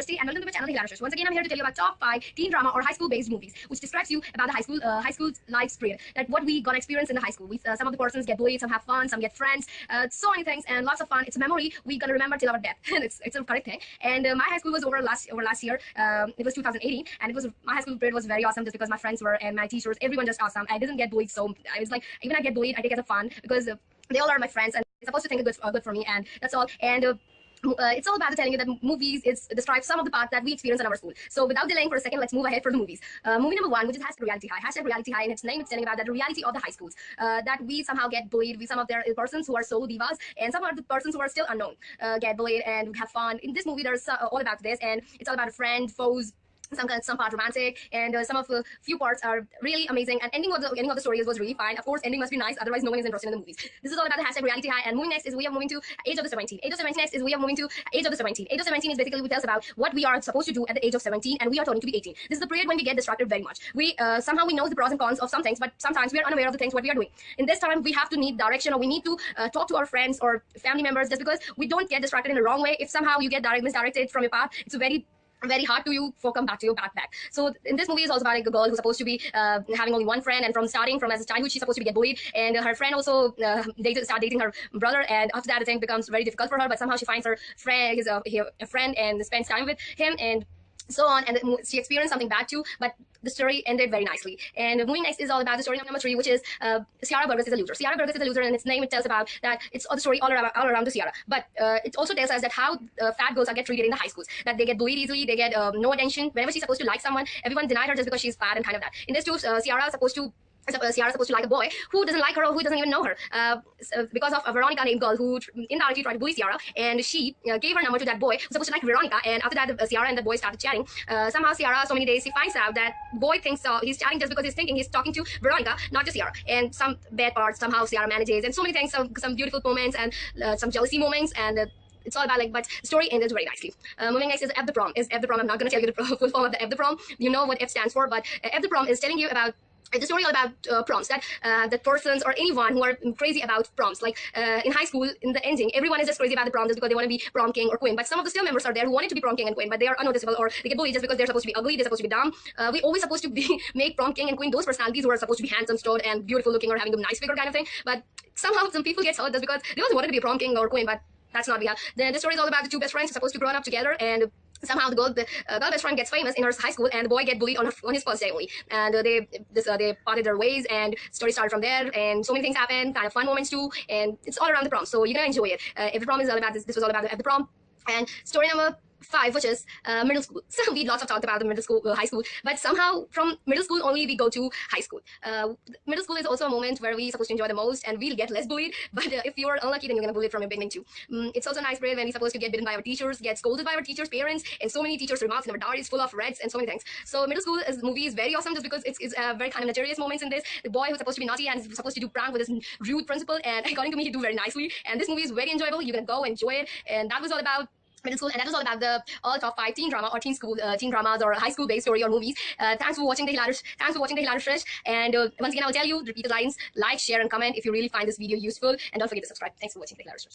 Christy and welcome to my channel, The Hilarious. Once again, I'm here to tell you about top 5 teen drama or high school-based movies, which describes you about the high school life period. That what we gonna experience in the high school. Some of the persons get bullied, some have fun, some get friends, so many things and lots of fun. It's a memory we gonna remember till our death, and it's a correct thing. And my high school was over last year. It was 2018, and it was my high school period was very awesome just because my friends were and my teachers, everyone just awesome. I didn't get bullied, so I was like, even I get bullied, I take it as a fun because they all are my friends and they're supposed to think it's good for me, and that's all. And it's all about telling you that movies describe some of the parts that we experience in our school. So without delaying for a second, let's move ahead for the movies. Movie number 1, which is #reality high. #reality high, in its name, it's telling about the reality of the high schools. That we somehow get bullied. Some of their persons who are solo divas, and some of the persons who are still unknown get bullied and have fun. In this movie, there's all about this, and it's all about a friend, foes, some part romantic, and some of the few parts are really amazing. And ending of the story was really fine. Of course, ending must be nice, otherwise no one is interested in the movies. This is all about the #reality high. And moving next is we are moving to Age of the 17. Age of 17 next is we are moving to Age of the 17. Age of 17 is basically tells about what we are supposed to do at the age of 17, and we are turning to be 18. This is the period when we get distracted very much. We somehow we know the pros and cons of some things, but sometimes we are unaware of the things what we are doing. In this time, we have to need direction, or we need to talk to our friends or family members, just because we don't get distracted in the wrong way. If somehow you get misdirected from your path, it's very hard to you for come back to your backpack. So in this movie is also about like a girl who's supposed to be having only one friend, and from as a childhood she's supposed to be get bullied, and her friend also start dating her brother, and after that the thing becomes very difficult for her, but somehow she finds her friend a friend and spends time with him and so on, and she experienced something bad too, but the story ended very nicely. And moving next is all about the story number 3, which is Ciara Burgess is a loser. Ciara Burgess is a loser, and its name, it tells about that it's all the story all around the Ciara. But it also tells us that how fat girls are get treated in the high schools, that they get bullied easily, they get no attention. Whenever she's supposed to like someone, everyone denied her just because she's fat and kind of that. In this too, Ciara is supposed to like a boy who doesn't like her or who doesn't even know her, because of a Veronica named girl who indirectly tried to bully Ciara, and she gave her number to that boy who's supposed to like Veronica. And after that, Ciara and the boy started chatting. Somehow Ciara, so many days, she finds out that boy thinks he's chatting just because he's thinking he's talking to Veronica, not to Ciara. And some bad parts somehow Ciara manages, and so many things, some beautiful moments and some jealousy moments, and it's all about but the story ended very nicely. Moving next is F the Prom. I'm not going to tell you the full form of the F the Prom. You know what F stands for, but F the Prom is telling you about the story all about proms, that persons or anyone who are crazy about proms. Like in high school, in the ending, everyone is just crazy about the prom just because they want to be prom king or queen. But some of the still members are there who wanted to be prom king and queen, but they are unnoticeable, or they get bullied just because they're supposed to be ugly, they're supposed to be dumb. We always supposed to be make prom king and queen those personalities who are supposed to be handsome, stoned, and beautiful looking, or having a nice figure kind of thing. But somehow some people get hurt just because they also wanted to be a prom king or queen, but that's not real. Then the story is all about the two best friends who are supposed to grow up together, and somehow the girl best friend gets famous in her high school, and the boy get bullied on his first day only. And they parted their ways, and story started from there. And so many things happen, kind of fun moments too. And it's all around the prom, so you're gonna enjoy it. Every prom is all about this. This was all about the prom. And story number 5, which is middle school. So we lots of talked about the middle school, high school, but somehow from middle school only we go to high school. Middle school is also a moment where we're supposed to enjoy the most, and we'll get less bullied. But if you're unlucky, then you're gonna bully from your beginning too. It's also a nice period when we're supposed to get bitten by our teachers, get scolded by our teachers' parents, and so many teachers' remarks in our diaries full of reds and so many things. So middle school movie is very awesome just because it's very kind of notorious moments in this. The boy who's supposed to be naughty and is supposed to do prank with his rude principal, and according to me, he do very nicely. And this movie is very enjoyable. You're gonna go enjoy it, and that was all about middle school, and that was all about the all top 5 teen drama or teen dramas or high school based story or movies. Thanks for watching the Hilarious. And once again, I'll tell you, repeat the lines: like, share, and comment if you really find this video useful, and don't forget to subscribe. Thanks for watching the Hilarious.